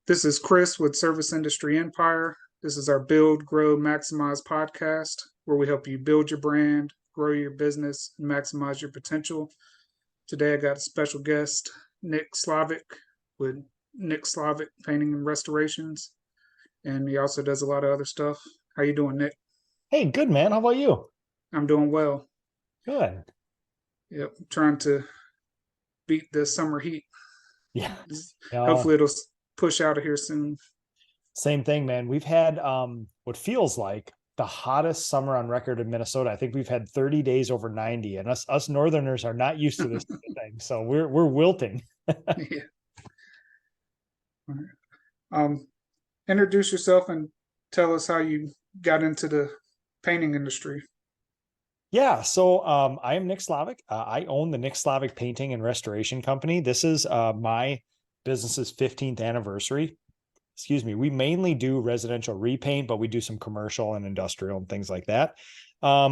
This is Chris with Service Industry Empire. This is our Build, Grow, Maximize podcast, where we help you build your brand, grow your business, and maximize your potential. Today, I got a special guest, Nick Slavik, with Nick Slavik Painting and Restorations, and he also does a lot of other stuff. How you doing, Nick? Hey, good man. How about you? I'm doing well. Good. Yep, trying to beat the summer heat. Yeah. Yeah. Hopefully, it'll push out of here soon. Same thing, man. We've had what feels like the hottest summer on record in Minnesota. I think we've had 30 days over 90, and us northerners are not used to this thing. So we're wilting. Yeah. Um, Introduce yourself and tell us how you got into the painting industry. Yeah, so I am Nick Slavik. I own the Nick Slavik Painting and Restoration Company. This is my business's 15th anniversary. Excuse me. We mainly do residential repaint, but we do some commercial and industrial and things like that. A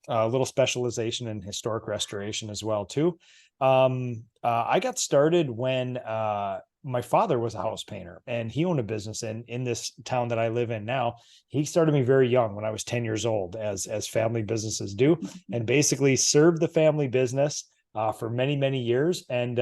little specialization in historic restoration as well too. I got started when my father was a house painter, and he owned a business in this town that I live in now. He started me very young, when I was 10 years old, as family businesses do, and basically served the family business for many years. And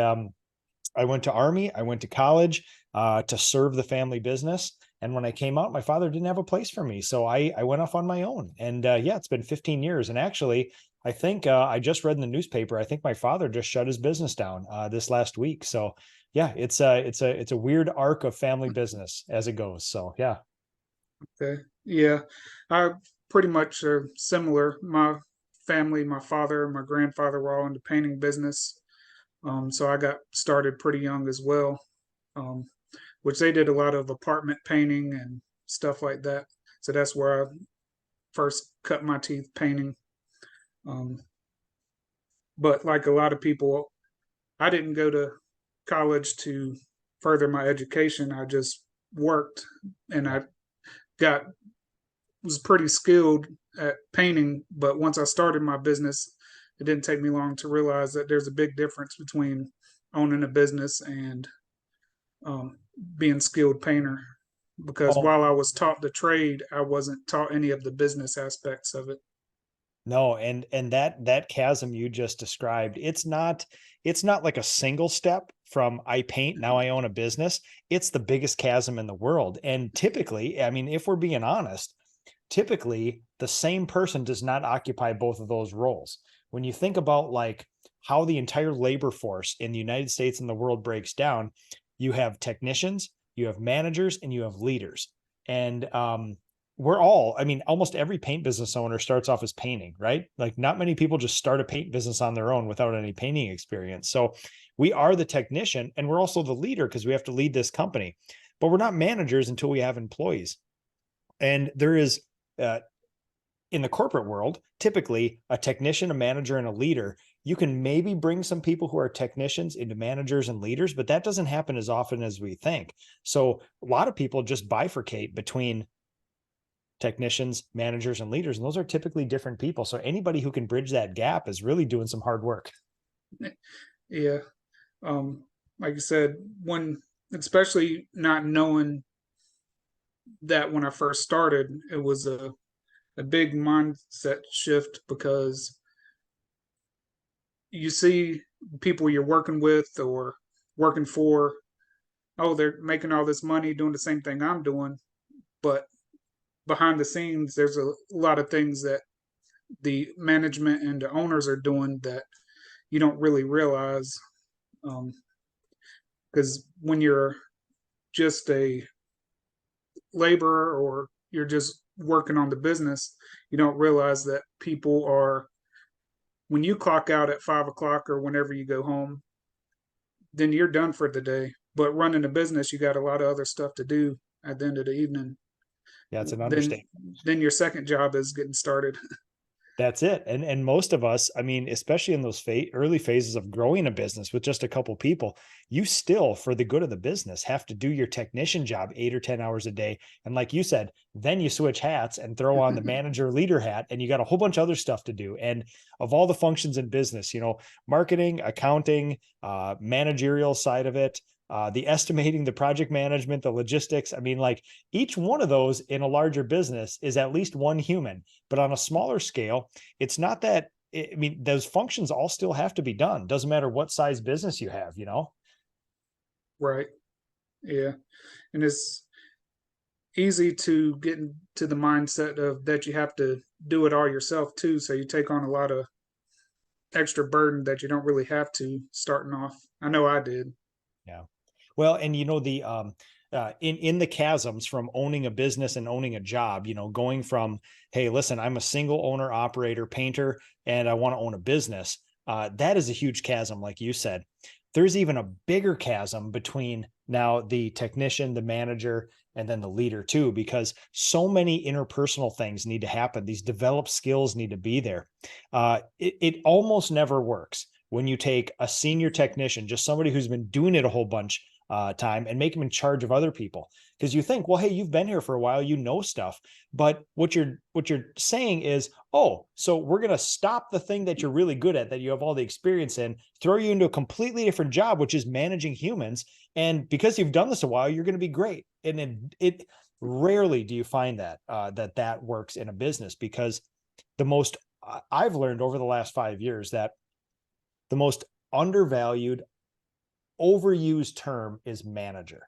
I went to Army, I went to college to serve the family business. And when I came out, my father didn't have a place for me. So I went off on my own. And yeah, it's been 15 years. And actually, I think I just read in the newspaper, I think my father just shut his business down this last week. So yeah, it's a weird arc of family business as it goes. So yeah. Okay. Yeah. I pretty much are similar. My family, my father, my grandfather were all in the painting business. So I got started pretty young as well, which they did a lot of apartment painting and stuff like that. So that's where I first cut my teeth painting. Um, but like a lot of people, I didn't go to college to further my education. I just worked and Yeah. I got was pretty skilled at painting. But once I started my business, it didn't take me long to realize that there's a big difference between owning a business and um, being skilled painter. Because Oh, while I was taught the trade, I wasn't taught any of the business aspects of it. no, and that chasm you just described, it's not like a single step from I paint, now I own a business. It's the biggest chasm in the world. And typically, I mean, if we're being honest, typically the same person does not occupy both of those roles. When you think about like how the entire labor force in the United States and the world breaks down, you have technicians, you have managers, and you have leaders. And we're all, I mean, almost every paint business owner starts off as painting, right? Like not many people just start a paint business on their own without any painting experience. So we are the technician, and we're also the leader because we have to lead this company, but we're not managers until we have employees. And there is, uh, in the corporate world, typically a technician, a manager, and a leader. You can maybe bring some people who are technicians into managers and leaders, but that doesn't happen as often as we think. So a lot of people just bifurcate between technicians, managers, and leaders, and those are typically different people. So anybody who can bridge that gap is really doing some hard work. Yeah. Like I said, when especially not knowing that when I first started, it was a big mindset shift because you see people you're working with or working for, oh, they're making all this money doing the same thing I'm doing. But behind the scenes, there's a lot of things that the management and the owners are doing that you don't really realize. Because when you're just a laborer or you're just working on the business, you don't realize that people are, when you clock out at 5 o'clock or whenever you go home, then you're done for the day. But running a business, you got a lot of other stuff to do at the end of the evening. Yeah, it's an Then, understatement. then your second job is getting started. That's it. And most of us, I mean, especially in those early phases of growing a business with just a couple people, you still, for the good of the business, have to do your technician job 8 or 10 hours a day. And like you said, then you switch hats and throw on the manager leader hat, and you got a whole bunch of other stuff to do. And of all the functions in business, marketing, accounting, managerial side of it, the estimating, the project management, the logistics. I mean, like each one of those in a larger business is at least one human, but on a smaller scale, it's not that. I mean, those functions all still have to be done. Doesn't matter what size business you have, you know? Right. Yeah. And it's easy to get into the mindset of that you have to do it all yourself too. So you take on a lot of extra burden that you don't really have to starting off. I know I did. Yeah. Well, and you know, in the chasms from owning a business and owning a job, you know, going from, hey, listen, I'm a single owner operator painter and I want to own a business. That is a huge chasm, like you said. There's even a bigger chasm between now the technician, the manager, and then the leader too, because so many interpersonal things need to happen. These developed skills need to be there. It almost never works when you take a senior technician, just somebody who's been doing it a whole bunch time, and make them in charge of other people. Because you think, well, hey, you've been here for a while, you know stuff. But what you're saying is, oh, so we're gonna stop the thing that you're really good at, that you have all the experience in, throw you into a completely different job, which is managing humans. And because you've done this a while, you're gonna be great. And it rarely do you find that that works in a business, because the most I've learned over the last 5 years that the most undervalued, overused term is manager.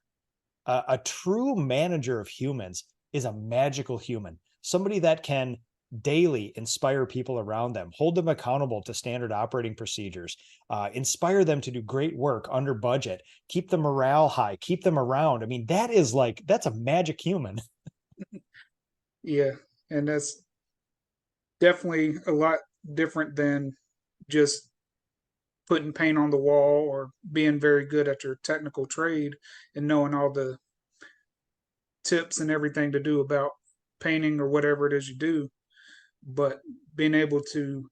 A true manager of humans is a magical human, somebody that can daily inspire people around them, hold them accountable to standard operating procedures, inspire them to do great work under budget, keep the morale high, keep them around. I mean, that's a magic human. Yeah. And that's definitely a lot different than just putting paint on the wall or being very good at your technical trade and knowing all the tips and everything to do about painting or whatever it is you do. But being able to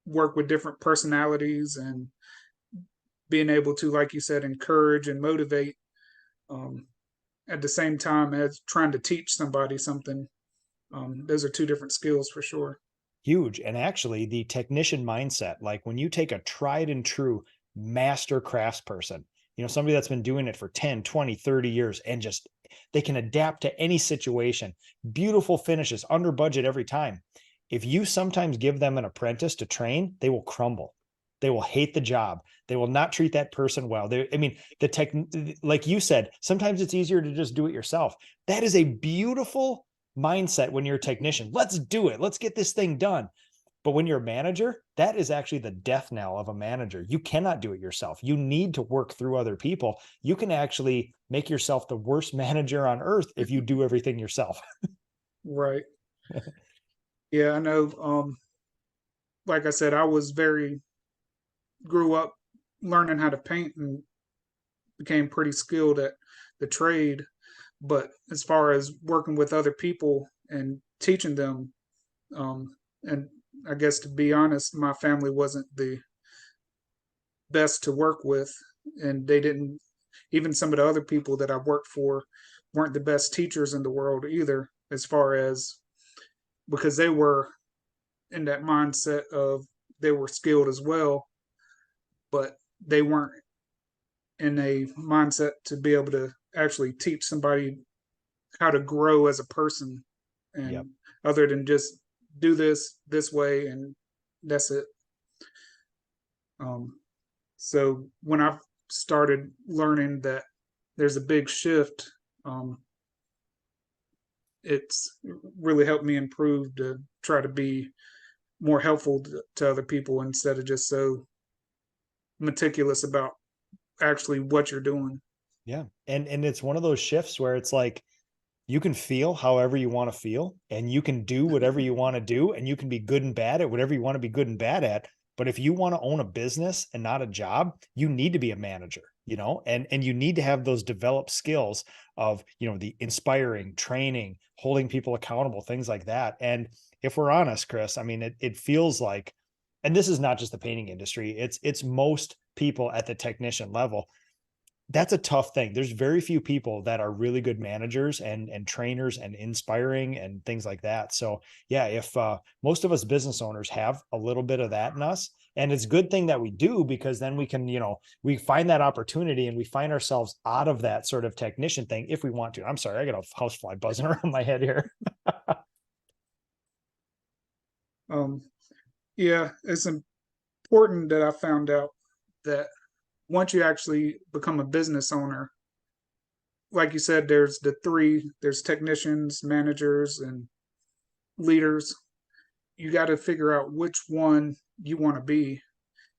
work with different personalities and being able to, like you said, encourage and motivate um, at the same time as trying to teach somebody something. Those are two different skills for sure. Huge. And actually, the technician mindset, like when you take a tried and true master craftsperson, you know, somebody that's been doing it for 10, 20, 30 years, and just they can adapt to any situation, beautiful finishes under budget every time. If you sometimes give them an apprentice to train, they will crumble. They will hate the job. They will not treat that person well. I mean, the tech, like you said, sometimes it's easier to just do it yourself. That is a beautiful mindset when you're a technician. Let's do it. Let's get this thing done. But when you're a manager, that is actually the death knell of a manager. You cannot do it yourself. You need to work through other people. You can actually make yourself the worst manager on earth if you do everything yourself. Right. Yeah, I know. Like I said, I was very grew up learning how to paint and became pretty skilled at the trade. But as far as working with other people and teaching them, and I guess to be honest, my family wasn't the best to work with, and they didn't. Even some of the other people that I worked for weren't the best teachers in the world either, as far as because they were in that mindset of they were skilled as well, but they weren't in a mindset to be able to actually teach somebody how to grow as a person Yep. and other than just do this way and that's it. um, so when I started learning that there's a big shift, um, it's really helped me improve to try to be more helpful to other people instead of just so meticulous about actually what you're doing. Yeah. And it's one of those shifts where it's like you can feel however you want to feel, and you can do whatever you want to do, and you can be good and bad at whatever you want to be good and bad at. But if you want to own a business and not a job, you need to be a manager, you know, and you need to have those developed skills of, you know, the inspiring, training, holding people accountable, things like that. And if we're honest, Chris, I mean, it feels like, and this is not just the painting industry, it's most people at the technician level, that's a tough thing. There's very few people that are really good managers and trainers and inspiring and things like that. So yeah, if most of us business owners have a little bit of that in us, and it's a good thing that we do, because then we can, we find that opportunity and we find ourselves out of that sort of technician thing if we want to. I'm sorry, I got a housefly buzzing around my head here. Um, yeah, it's important that I found out that once you actually become a business owner, like you said, there's technicians, managers, and leaders. You got to figure out which one you want to be.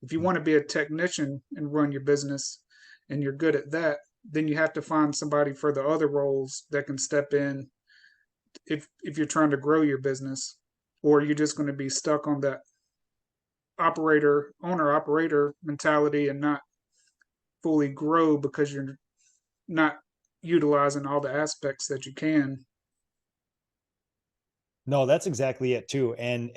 If you want to be a technician and run your business and you're good at that, then you have to find somebody for the other roles that can step in if you're trying to grow your business, or you're just going to be stuck on that owner operator mentality and not fully grow because you're not utilizing all the aspects that you can. No, that's exactly it too. And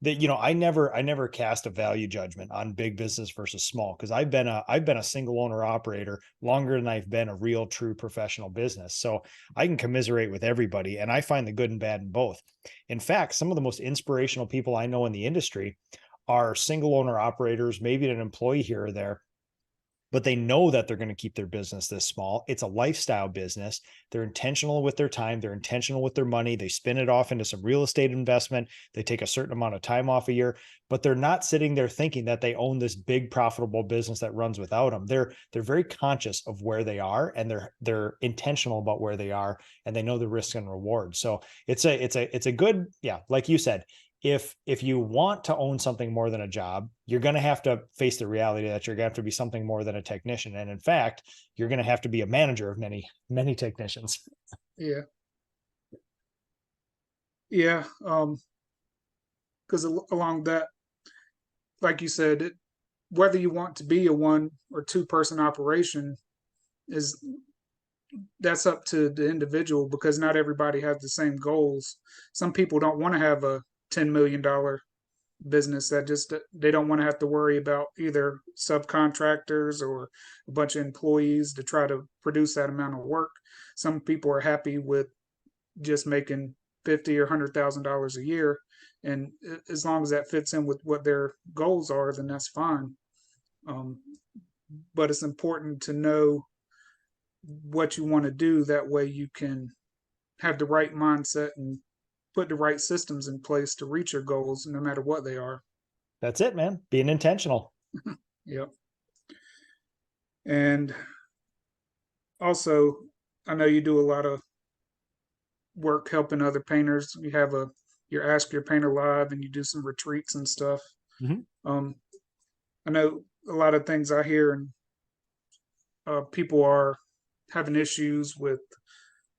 that, I never cast a value judgment on big business versus small, because I've been a single owner operator longer than I've been a real true professional business. So I can commiserate with everybody, and I find the good and bad in both. In fact, some of the most inspirational people I know in the industry are single owner operators, maybe an employee here or there, but they know that they're going to keep their business this small. It's a lifestyle business. They're intentional with their time. They're intentional with their money. They spin it off into some real estate investment. They take a certain amount of time off a year, but they're not sitting there thinking that they own this big profitable business that runs without them. They're very conscious of where they are, and they're intentional about where they are, and they know the risks and rewards. So it's a good, yeah, like you said, if you want to own something more than a job, you're going to have to face the reality that you're going to have to be something more than a technician. And in fact, you're going to have to be a manager of many, many technicians. Yeah, yeah. Because along that, like you said, whether you want to be a 1 or 2 person operation is that's up to the individual, because not everybody has the same goals. Some people don't want to have a $10 million business, that just they don't want to have to worry about either subcontractors or a bunch of employees to try to produce that amount of work. Some people are happy with just making 50 or $100,000 a year, and as long as that fits in with what their goals are, then that's fine. um, but it's important to know what you want to do. That way you can have the right mindset and put the right systems in place to reach your goals, no matter what they are. That's it, man. Being intentional. Yep. And also, I know you do a lot of work helping other painters. You have your Ask Your Painter Live, and you do some retreats and stuff. Mm-hmm. Um, I know a lot of things I hear, and people are having issues with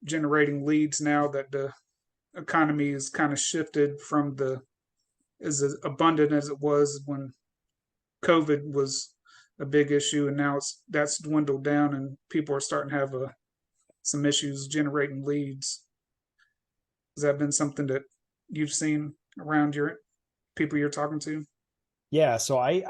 generating leads now that the economy is kind of shifted from the as abundant as it was when COVID was a big issue, and now that's dwindled down, and people are starting to have some issues generating leads. Has that been something that you've seen around your people you're talking to? Yeah, so I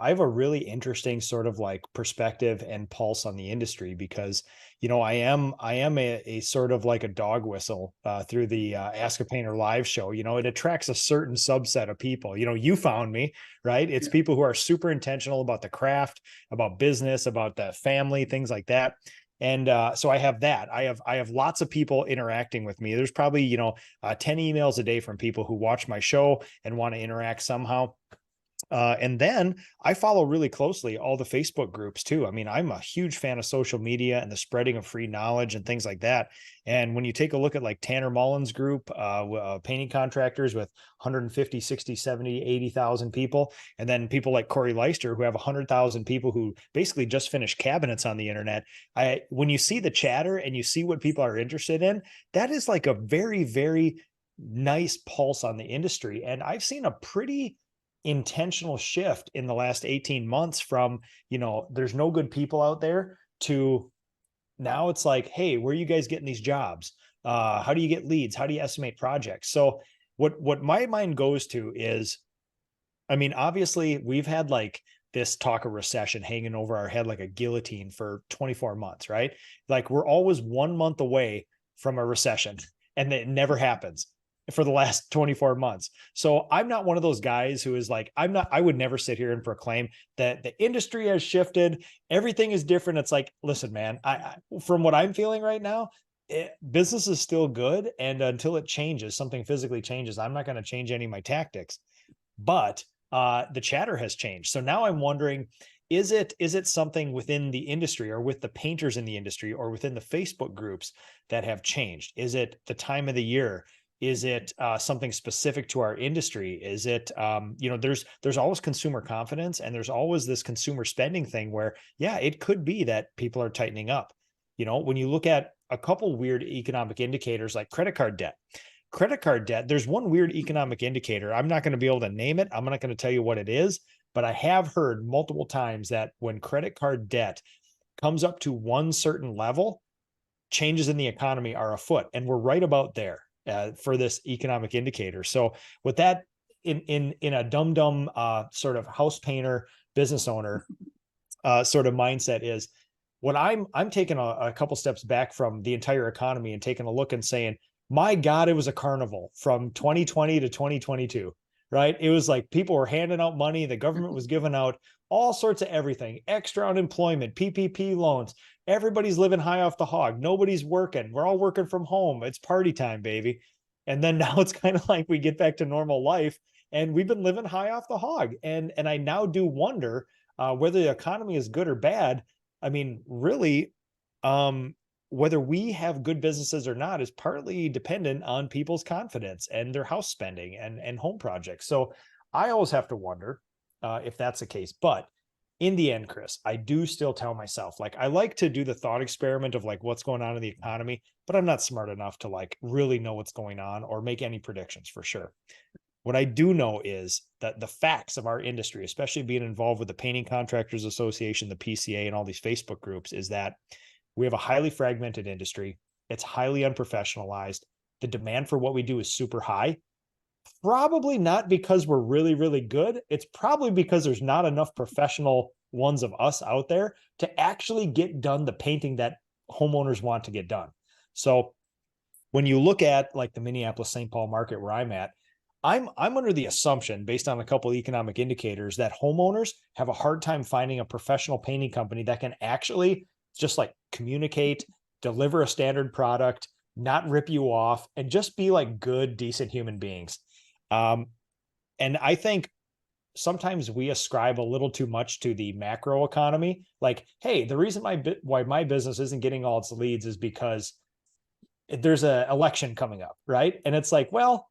have a really interesting sort of like perspective and pulse on the industry, because I am a sort of like a dog whistle through the Ask a Painter live show. It attracts a certain subset of people. You found me, right? It's Yeah, people who are super intentional about the craft, about business, about the family, things like that. And so I have that. I have lots of people interacting with me. There's probably 10 emails a day from people who watch my show and want to interact somehow. And then I follow really closely all the Facebook groups too. I mean, I'm a huge fan of social media and the spreading of free knowledge and things like that. And when you take a look at like Tanner Mullins group, painting contractors with 150, 60, 70, 80,000 people, and then people like Corey Leister who have 100,000 people who basically just finished cabinets on the internet. When you see the chatter and you see what people are interested in, that is like a very, very nice pulse on the industry. And I've seen a pretty intentional shift in the last 18 months from, there's no good people out there, to now it's like, hey, where are you guys getting these jobs? How do you get leads? How do you estimate projects? So what my mind goes to is, I mean, obviously we've had like this talk of recession hanging over our head like a guillotine for 24 months, right? Like we're always 1 month away from a recession, and it never happens for the last 24 months. So I'm not one of those guys who is like, I would never sit here and proclaim that the industry has shifted. Everything is different. It's like, listen, man, from what I'm feeling right now, business is still good. And until it changes, something physically changes, I'm not going to change any of my tactics. But the chatter has changed. So now I'm wondering, is it something within the industry or with the painters in the industry or within the Facebook groups that have changed? Is it the time of the year? Is it something specific to our industry? Is it, there's always consumer confidence, and there's always this consumer spending thing where, yeah, it could be that people are tightening up. When you look at a couple weird economic indicators like credit card debt, there's one weird economic indicator. I'm not going to be able to name it. I'm not going to tell you what it is, but I have heard multiple times that when credit card debt comes up to one certain level, changes in the economy are afoot. And we're right about there for this economic indicator. So with that, in a dumb sort of house painter, business owner sort of mindset, is what I'm taking a couple steps back from the entire economy and taking a look and saying, my God, it was a carnival from 2020 to 2022, right? It was like people were handing out money. The government was giving out all sorts of everything, extra unemployment, PPP loans. Everybody's living high off the hog. Nobody's working. We're all working from home. It's party time, baby. And then now it's kind of like we get back to normal life, and we've been living high off the hog. And I now do wonder whether the economy is good or bad. I mean, really, whether we have good businesses or not is partly dependent on people's confidence and their house spending and home projects. So I always have to wonder if that's the case. But in the end, Chris, I do still tell myself, like, I like to do the thought experiment of like what's going on in the economy, but I'm not smart enough to like really know what's going on or make any predictions for sure. What I do know is that the facts of our industry, especially being involved with the Painting Contractors Association, the PCA, and all these Facebook groups, is that we have a highly fragmented industry. It's highly unprofessionalized. The demand for what we do is super high. Probably not because we're really, really good. It's probably because there's not enough professional ones of us out there to actually get done the painting that homeowners want to get done. So when you look at like the Minneapolis St. Paul market where I'm at, I'm under the assumption, based on a couple of economic indicators, that homeowners have a hard time finding a professional painting company that can actually just like communicate, deliver a standard product, not rip you off, and just be like good, decent human beings. And I think sometimes we ascribe a little too much to the macro economy. Like, hey, the reason why my business isn't getting all its leads is because there's an election coming up, right? And it's like, well,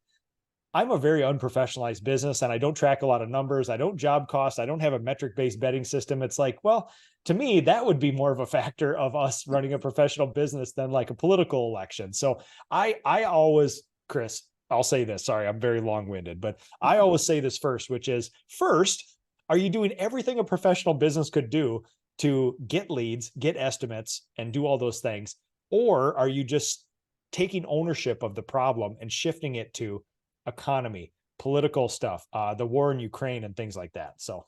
I'm a very unprofessionalized business and I don't track a lot of numbers. I don't job cost. I don't have a metric based betting system. It's like, well, to me, that would be more of a factor of us running a professional business than like a political election. So I always, Chris, I'll say this. Sorry, I'm very long winded, but I always say this first, which is first, are you doing everything a professional business could do to get leads, get estimates, and do all those things? Or are you just taking ownership of the problem and shifting it to economy, political stuff, the war in Ukraine and things like that? So,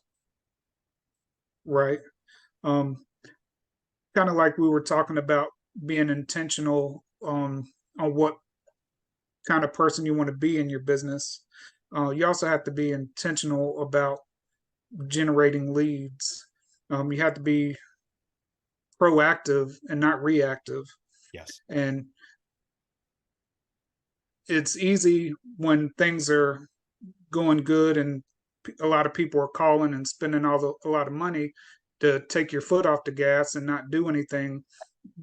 Right. Um, Kind of like we were talking about being intentional on what kind of person you want to be in your business. You also have to be intentional about generating leads. You have to be proactive and not reactive. yes. And it's easy when things are going good and a lot of people are calling and spending a lot of money to take your foot off the gas and not do anything,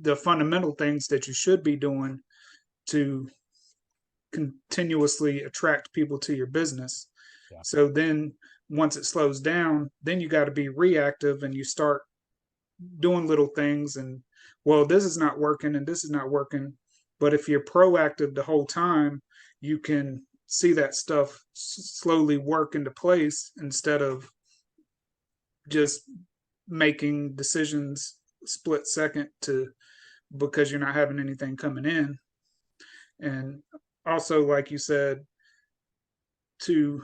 the fundamental things that you should be doing to continuously attract people to your business. Yeah. So then once it slows down, then you got to be reactive and you start doing little things and, well, this is not working and this is not working. But if you're proactive the whole time, you can see that stuff slowly work into place instead of just making decisions split second to because you're not having anything coming in. And also, like you said, to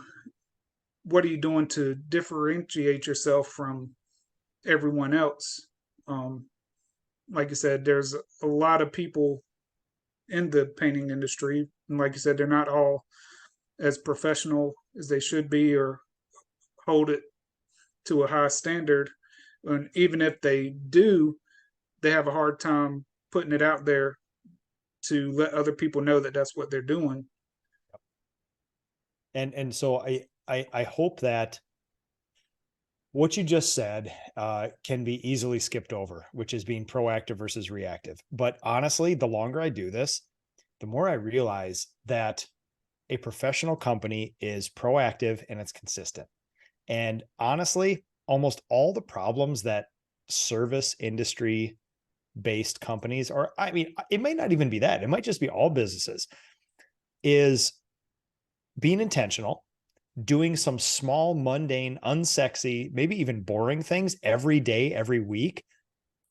what are you doing to differentiate yourself from everyone else? Um, like you said, there's a lot of people in the painting industry, and like you said, they're not all as professional as they should be or hold it to a high standard. And even if they do, they have a hard time putting it out there to let other people know that that's what they're doing. And so I hope that what you just said can be easily skipped over, which is being proactive versus reactive. But honestly, the longer I do this, the more I realize that a professional company is proactive and it's consistent. And honestly, almost all the problems that service industry based companies, or I mean, it might not even be that, it might just be all businesses, is being intentional, doing some small, mundane, unsexy, maybe even boring things every day, every week,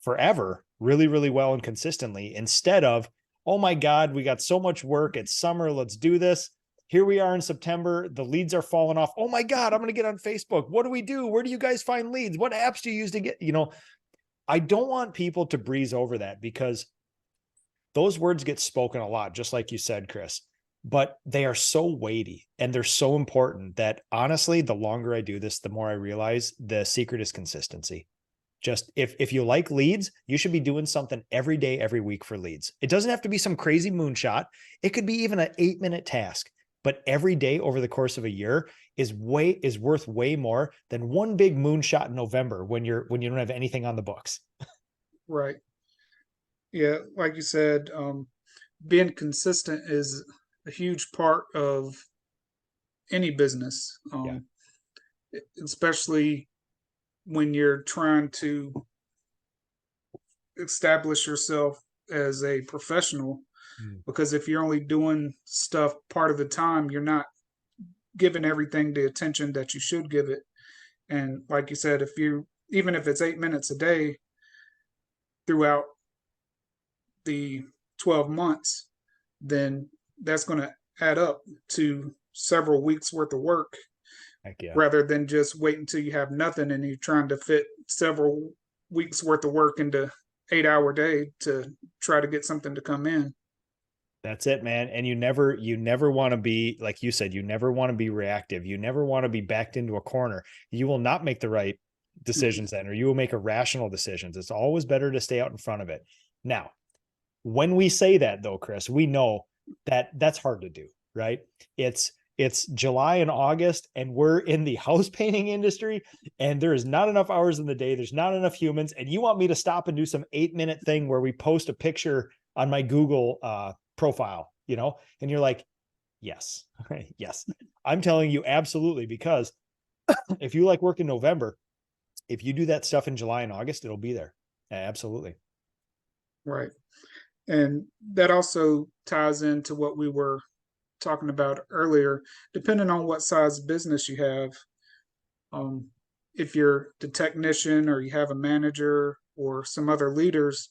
forever, really, really well and consistently, instead of, oh my God, we got so much work. It's summer. Let's do this. Here we are in September. The leads are falling off. Oh my God, I'm going to get on Facebook. What do we do? Where do you guys find leads? What apps do you use to get, I don't want people to breeze over that, because those words get spoken a lot, just like you said, Chris, but they are so weighty and they're so important that honestly, the longer I do this, the more I realize the secret is consistency. Just if you like leads, you should be doing something every day, every week for leads. It doesn't have to be some crazy moonshot. It could be even an 8-minute task, but every day over the course of a year is worth way more than one big moonshot in November when you don't have anything on the books. Right. Yeah. Like you said, being consistent is a huge part of any business, Yeah. especially when you're trying to establish yourself as a professional. Mm. Because if you're only doing stuff part of the time, you're not giving everything the attention that you should give it. And like you said, even if it's 8 minutes a day throughout the 12 months, then that's going to add up to several weeks worth of work Heck yeah. rather than just wait until you have nothing and you're trying to fit several weeks worth of work into 8 hour day to try to get something to come in. That's it, man. And you never want to be, like you said, you never want to be reactive. You never want to be backed into a corner. You will not make the right decisions then, or you will make irrational decisions. It's always better to stay out in front of it. Now, when we say that though, Chris, we know that that's hard to do, right? It's July and August and we're in the house painting industry and there is not enough hours in the day. There's not enough humans. And you want me to stop and do some 8-minute thing where we post a picture on my Google profile, and you're like, yes, yes, I'm telling you absolutely, because if you like work in November, if you do that stuff in July and August, it'll be there. Absolutely. Right. And that also ties into what we were talking about earlier. Depending on what size business you have, um, if you're the technician or you have a manager or some other leaders,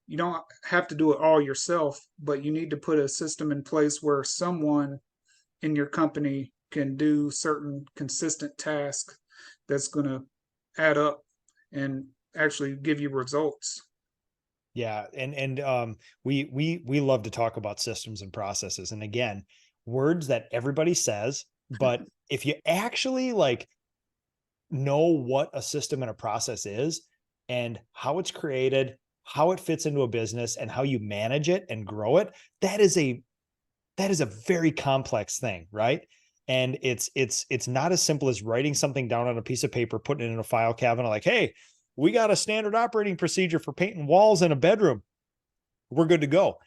you don't have to do it all yourself, but you need to put a system in place where someone in your company can do certain consistent tasks that's going to add up and actually give you results. Yeah, and we love to talk about systems and processes, and again, words that everybody says, but if you actually like know what a system and a process is and how it's created, how it fits into a business, and how you manage it and grow it, that is a very complex thing, right? And it's not as simple as writing something down on a piece of paper, putting it in a file cabinet, like, hey, we got a standard operating procedure for painting walls in a bedroom. We're good to go.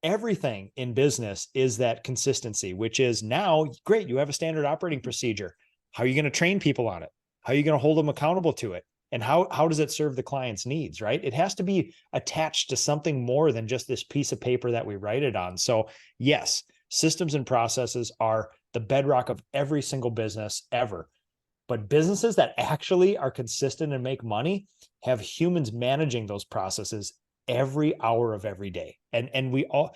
Everything in business is that consistency, which is now great. You have a standard operating procedure. How are you going to train people on it? How are you going to hold them accountable to it? And how does it serve the client's needs, right? It has to be attached to something more than just this piece of paper that we write it on. So yes, systems and processes are the bedrock of every single business ever. But businesses that actually are consistent and make money have humans managing those processes every hour of every day. And we all,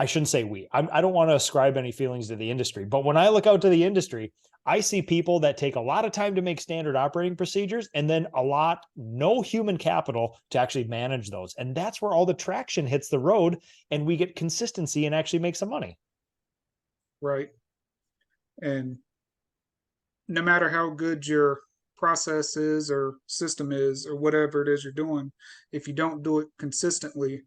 I shouldn't say we. I don't want to ascribe any feelings to the industry, but when I look out to the industry, I see people that take a lot of time to make standard operating procedures and then no human capital to actually manage those. And that's where all the traction hits the road and we get consistency and actually make some money. Right. And no matter how good your process is or system is or whatever it is you're doing, if you don't do it consistently,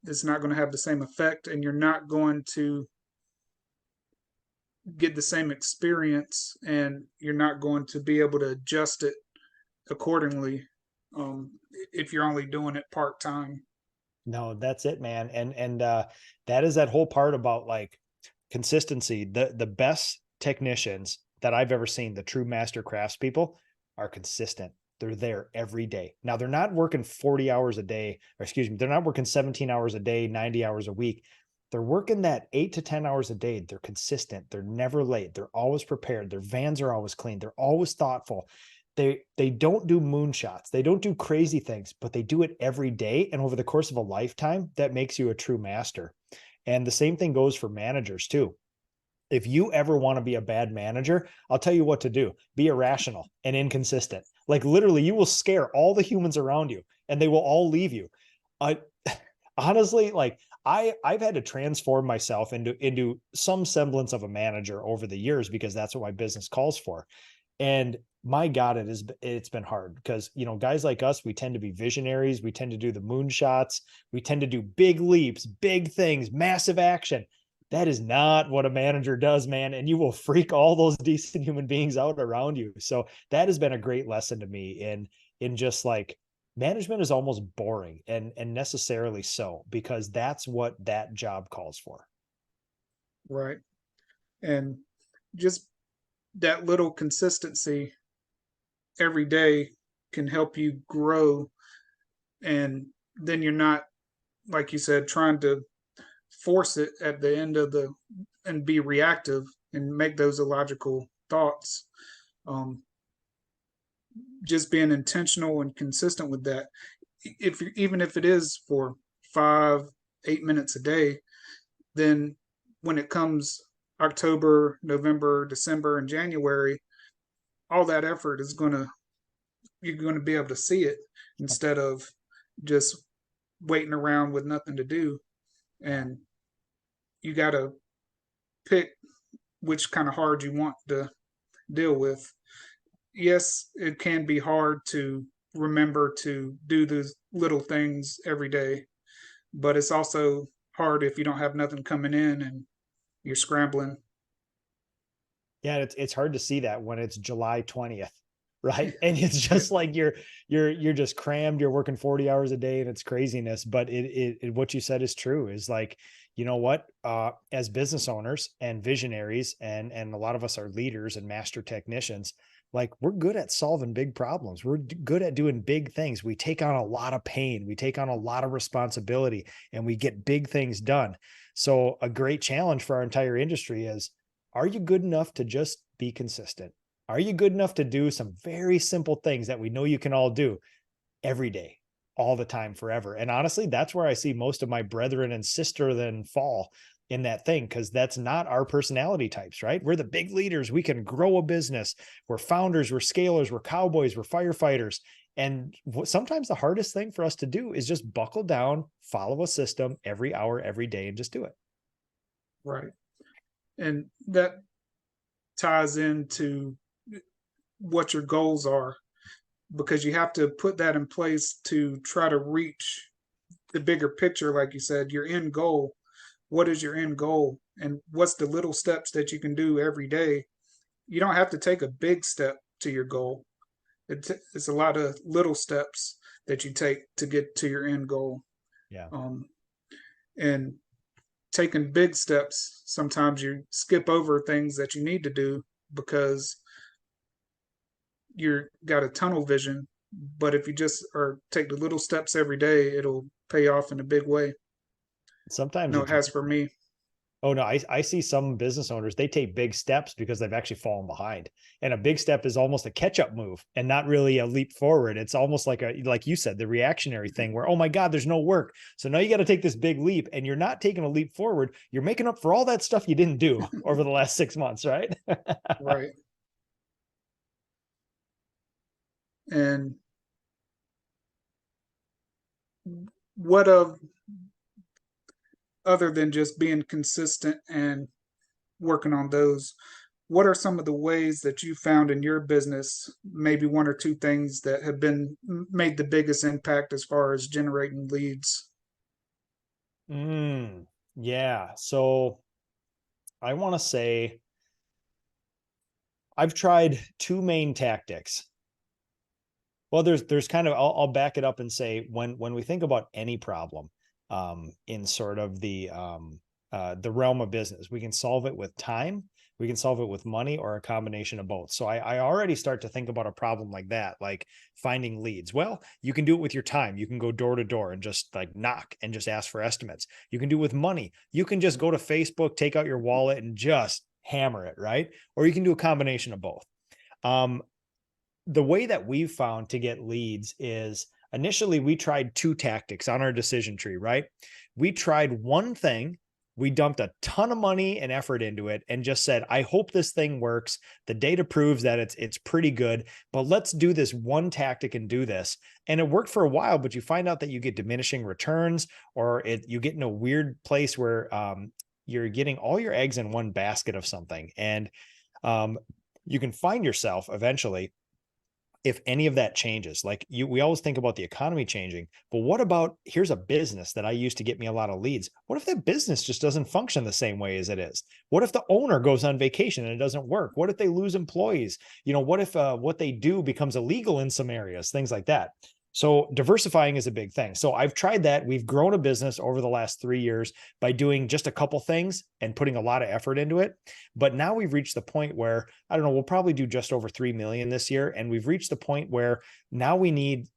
it's not going to have the same effect, and you're not going to get the same experience, and you're not going to be able to adjust it accordingly, if you're only doing it part time. No, that's it, man. And that is that whole part about like consistency. The best technicians that I've ever seen, the true master craftspeople, are consistent. They're there every day. Now they're not working 40 hours a day, or excuse me, they're not working 17 hours a day, 90 hours a week. They're working that 8 to 10 hours a day. They're consistent. They're never late. They're always prepared. Their vans are always clean. They're always thoughtful. They don't do moonshots. They don't do crazy things, but they do it every day. And over the course of a lifetime, that makes you a true master. And the same thing goes for managers too. If you ever want to be a bad manager, I'll tell you what to do. Be irrational and inconsistent. Like literally, you will scare all the humans around you and they will all leave you. I honestly, like I've had to transform myself into some semblance of a manager over the years because that's what my business calls for. And my God, it's been hard because, you know, guys like us, we tend to be visionaries. We tend to do the moonshots. We tend to do big leaps, big things, massive action. That is not what a manager does, man. And you will freak all those decent human beings out around you. So that has been a great lesson to me in just like management is almost boring and necessarily so, because that's what that job calls for. Right. And just that little consistency every day can help you grow. And then you're not, like you said, trying to force it at the end of the and be reactive and make those illogical thoughts. Um, just being intentional and consistent with that. If even if it is for 5, 8 minutes a day, then when it comes October, November, December, and January, all that effort is going to you're going to be able to see it instead of just waiting around with nothing to do. And you got to pick which kind of hard you want to deal with. Yes, it can be hard to remember to do those little things every day, but it's also hard if you don't have nothing coming in and you're scrambling. Yeah, it's hard to see that when it's July 20th, right? And it's just like you're just crammed, you're working 40 hours a day and it's craziness. But what you said is true, is like, you know what? As business owners and visionaries, and a lot of us are leaders and master technicians, like we're good at solving big problems. We're good at doing big things. We take on a lot of pain, we take on a lot of responsibility, and we get big things done. So a great challenge for our entire industry is, are you good enough to just be consistent? Are you good enough to do some very simple things that we know you can all do every day, all the time, forever? And honestly, that's where I see most of my brethren and sister then fall in that thing, because that's not our personality types, right? We're the big leaders. We can grow a business. We're founders, we're scalers, we're cowboys, we're firefighters. And sometimes the hardest thing for us to do is just buckle down, follow a system every hour, every day, and just do it. Right. And that ties into what your goals are, because you have to put that in place to try to reach the bigger picture. Like you said, your end goal. What is your end goal, and what's the little steps that you can do every day? You don't have to take a big step to your goal. It's a lot of little steps that you take to get to your end goal. Yeah. And taking big steps, sometimes you skip over things that you need to do because you're got a tunnel vision. But if you just or take the little steps every day, it'll pay off in a big way. Sometimes No, it it's has for me. Oh no, I see some business owners, they take big steps because they've actually fallen behind. And a big step is almost a catch-up move and not really a leap forward. It's almost like like you said, the reactionary thing where, oh my God, there's no work. So now you got to take this big leap and you're not taking a leap forward. You're making up for all that stuff you didn't do over the last 6 months, right? Right. And what of other than just being consistent and working on those, what are some of the ways that you found in your business, maybe one or two things that have been made the biggest impact as far as generating leads? Yeah. So I want to say I've tried two main tactics. Well, there's kind of I'll back it up and say when we think about any problem in sort of the realm of business, we can solve it with time, we can solve it with money, or a combination of both. So I already start to think about a problem like that, like finding leads. Well, you can do it with your time. You can go door to door and just like knock and just ask for estimates. You can do it with money. You can just go to Facebook, take out your wallet, and just hammer it, right? Or you can do a combination of both. Um, the way that we've found to get leads is initially we tried two tactics on our decision tree, right? We tried one thing, we dumped a ton of money and effort into it and just said, I hope this thing works. The data proves that it's pretty good, but let's do this one tactic and do this. And it worked for a while, but you find out that you get diminishing returns, or you get in a weird place where you're getting all your eggs in one basket of something. And um, you can find yourself eventually, if any of that changes, like we always think about the economy changing, but what about, here's a business that I used to get me a lot of leads. What if that business just doesn't function the same way as it is? What if the owner goes on vacation and it doesn't work? What if they lose employees? What if what they do becomes illegal in some areas, things like that. So diversifying is a big thing. So I've tried that. We've grown a business over the last 3 years by doing just a couple things and putting a lot of effort into it. But now we've reached the point where, I don't know, we'll probably do just over 3 million this year. And we've reached the point where now we need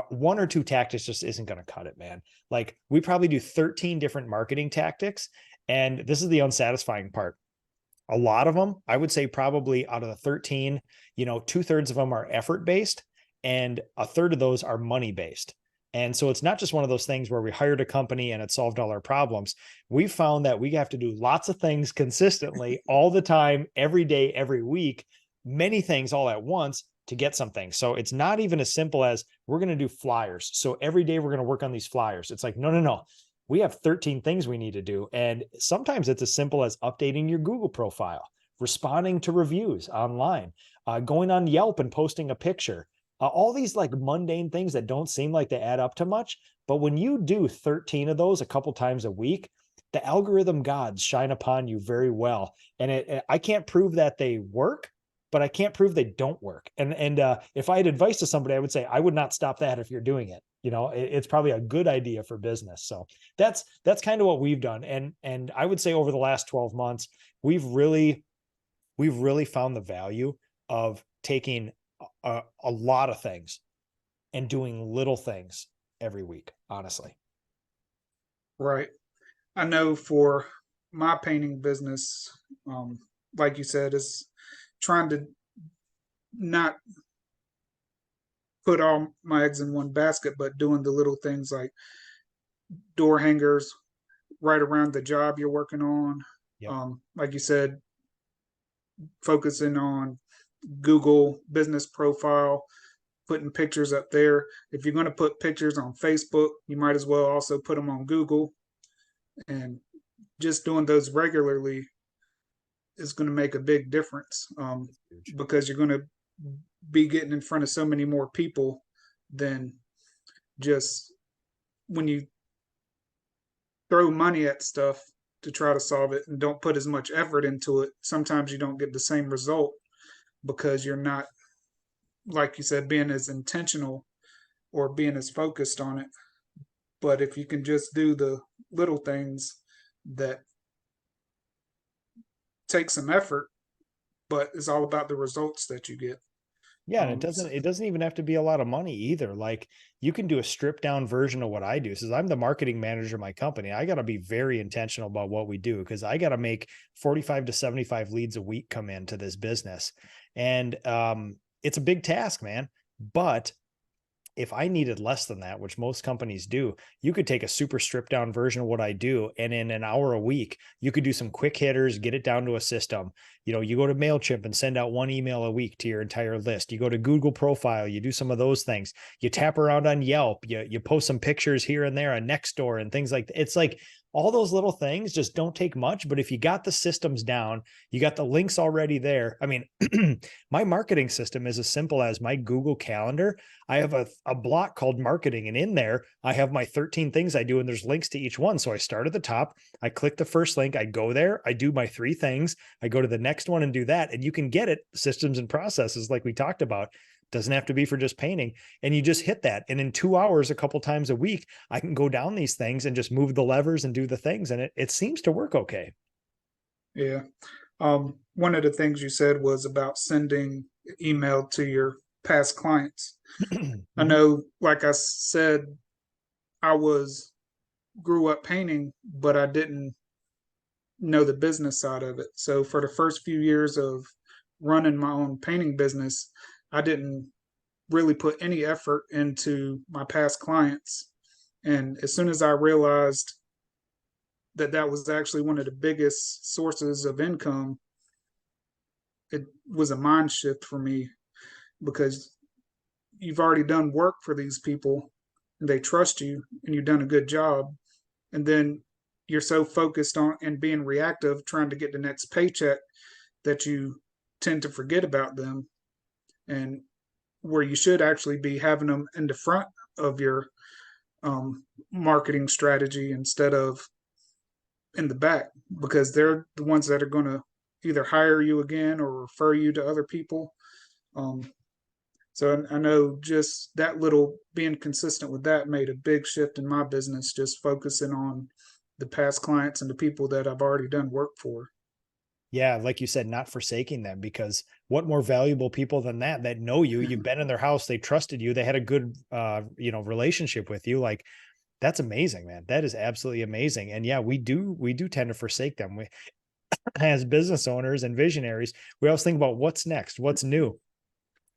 one or two tactics just isn't going to cut it, man. Like we probably do 13 different marketing tactics. And this is the unsatisfying part. A lot of them, I would say probably out of the 13, 2/3 of them are effort based and a third of those are money based. And so it's not just one of those things where we hired a company and it solved all our problems. We found that we have to do lots of things consistently all the time, every day, every week, many things all at once to get something. So it's not even as simple as we're going to do flyers. So every day we're going to work on these flyers. It's like, no, no, no. We have 13 things we need to do. And sometimes it's as simple as updating your Google profile, responding to reviews online, going on Yelp and posting a picture. All these like mundane things that don't seem like they add up to much. But when you do 13 of those a couple times a week, the algorithm gods shine upon you very well. And I can't prove that they work, but I can't prove they don't work. And if I had advice to somebody, I would say I would not stop that if you're doing it. It's probably a good idea for business. So that's kind of what we've done. And I would say over the last 12 months, we've really found the value of taking a lot of things and doing little things every week, honestly. Right. I know for my painting business, um, like you said, is trying to not put all my eggs in one basket, but doing the little things like door hangers right around the job you're working on. Yep. Like you said, focusing on Google business profile, putting pictures up there. If you're going to put pictures on Facebook, you might as well also put them on Google. And just doing those regularly is going to make a big difference, because you're going to be getting in front of so many more people than just when you throw money at stuff to try to solve it and don't put as much effort into it. Sometimes you don't get the same result because you're not, like you said, being as intentional or being as focused on it. But if you can just do the little things that take some effort, but it's all about the results that you get. Yeah, and Um, s- it doesn't even have to be a lot of money either. Like you can do a stripped down version of what I do. Says I'm the marketing manager of my company. I got to be very intentional about what we do because I got to make 45 to 75 leads a week come into this business. And it's a big task, man. But if I needed less than that, which most companies do, you could take a super stripped down version of what I do. And in an hour a week, you could do some quick hitters, get it down to a system. You know, you go to MailChimp and send out one email a week to your entire list. You go to Google Profile, you do some of those things. You tap around on Yelp, you post some pictures here and there on Nextdoor and things like that. It's like all those little things just don't take much. But if you got the systems down, you got the links already there. I mean, my marketing system is as simple as my Google Calendar. I have a block called marketing, and in there, I have my 13 things I do, and there's links to each one. So I start at the top, I click the first link, I go there, I do my 3 things, I go to the next one and do that. And you can get it systems and processes like we talked about. Doesn't have to be for just painting. And you just hit that. And in 2 hours, a couple times a week, I can go down these things and just move the levers and do the things. And it seems to work okay. yeah. One of the things you said was about sending email to your past clients. I Mhm. know, like I said, I was grew up painting, but I didn't know the business side of it. So for the first few years of running my own painting business, I didn't really put any effort into my past clients. And as soon as I realized that that was actually one of the biggest sources of income, it was a mind shift for me because you've already done work for these people and they trust you and you've done a good job. And then you're so focused on and being reactive, trying to get the next paycheck that you tend to forget about them. And where you should actually be having them in the front of your marketing strategy instead of in the back, because they're the ones that are going to either hire you again or refer you to other people. Um, so I know just that little being consistent with that made a big shift in my business, just focusing on the past clients and the people that I've already done work for. Yeah, like you said, not forsaking them, because what more valuable people than that know you, you've been in their house, they trusted you, they had a good relationship with you. Like that's amazing, man. That is absolutely amazing. And yeah, we do tend to forsake them. We as business owners and visionaries, we always think about what's next, what's new.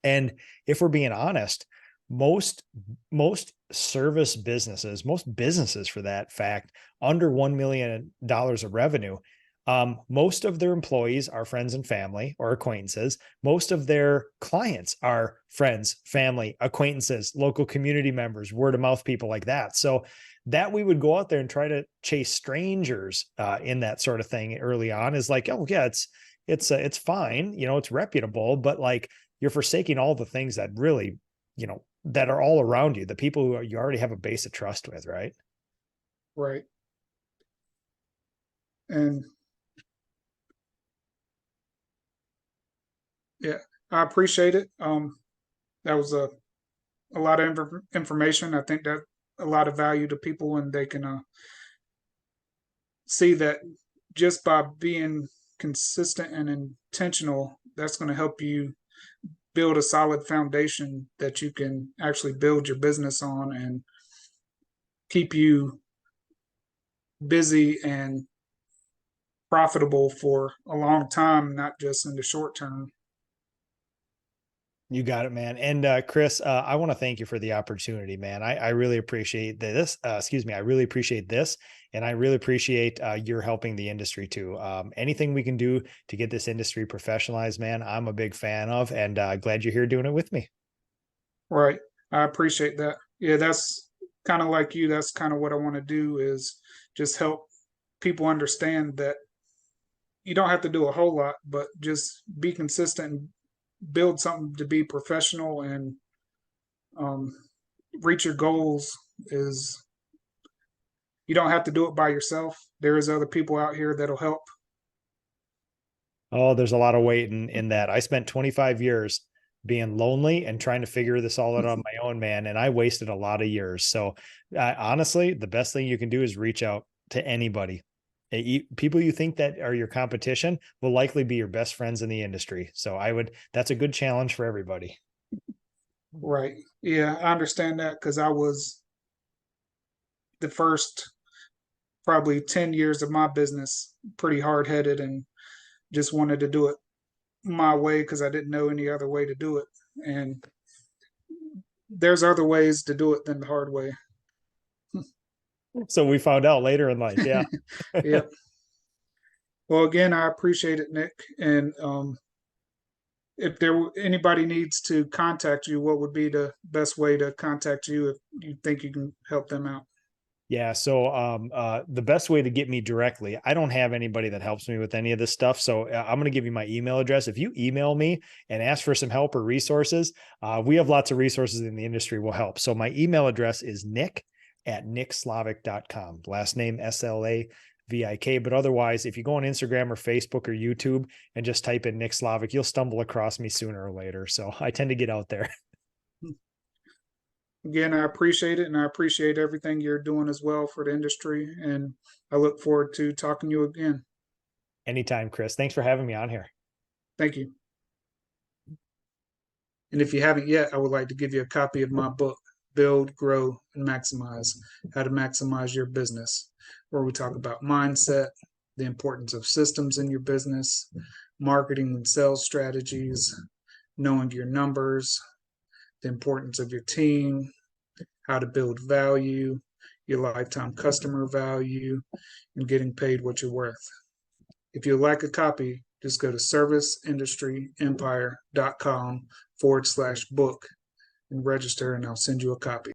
And if we're being honest, most most service businesses, most businesses for that fact, under $1 million of revenue, most of their employees are friends and family or acquaintances. Most of their clients are friends, family, acquaintances, local community members, word of mouth people like that. So that we would go out there and try to chase strangers in that sort of thing early on is like, oh yeah, it's fine, you know, it's reputable, but like you're forsaking all the things that really, that are all around you, the people who you already have a base of trust with, right? Right. And yeah, I appreciate it. That was a lot of information. I think that a lot of value to people, and they can see that just by being consistent and intentional, that's going to help you build a solid foundation that you can actually build your business on and keep you busy and profitable for a long time, not just in the short term. You got it, man. And Chris, I want to thank you for the opportunity, man. I really appreciate this. Excuse me. I really appreciate this. And I really appreciate your helping the industry too. Anything we can do to get this industry professionalized, man, I'm a big fan of, and glad you're here doing it with me. Right. I appreciate that. Yeah, that's kind of like you. That's kind of what I want to do is just help people understand that you don't have to do a whole lot, but just be consistent and build something to be professional and um, reach your goals. Is you don't have to do it by yourself. There is other people out here that'll help. Oh, there's a lot of weight in that. I spent 25 years being lonely and trying to figure this all out on my own, man. And I wasted a lot of years. So honestly, the best thing you can do is reach out to anybody. People you think that are your competition will likely be your best friends in the industry. So that's a good challenge for everybody. Right. Yeah, I understand that because I was the first probably 10 years of my business pretty hard headed and just wanted to do it my way because I didn't know any other way to do it. And there's other ways to do it than the hard way. So we found out later in life. Yeah. Yep. Well, again, I appreciate it, Nick. And if anybody needs to contact you, what would be the best way to contact you if you think you can help them out? Yeah. So the best way to get me directly, I don't have anybody that helps me with any of this stuff. So I'm going to give you my email address. If you email me and ask for some help or resources, we have lots of resources in the industry will help. So my email address is nick@nickslavik.com. Last name SLAVIK. But otherwise, if you go on Instagram or Facebook or YouTube and just type in Nick Slavik, you'll stumble across me sooner or later. So I tend to get out there. Again, I appreciate it, and I appreciate everything you're doing as well for the industry. And I look forward to talking to you again. Anytime, Chris. Thanks for having me on here. Thank you. And if you haven't yet, I would like to give you a copy of my book, Build, Grow, and Maximize: How to Maximize Your Business, where we talk about mindset, the importance of systems in your business, marketing and sales strategies, knowing your numbers, the importance of your team, how to build value, your lifetime customer value, and getting paid what you're worth. If you'd like a copy, just go to serviceindustryempire.com/book and register, and I'll send you a copy.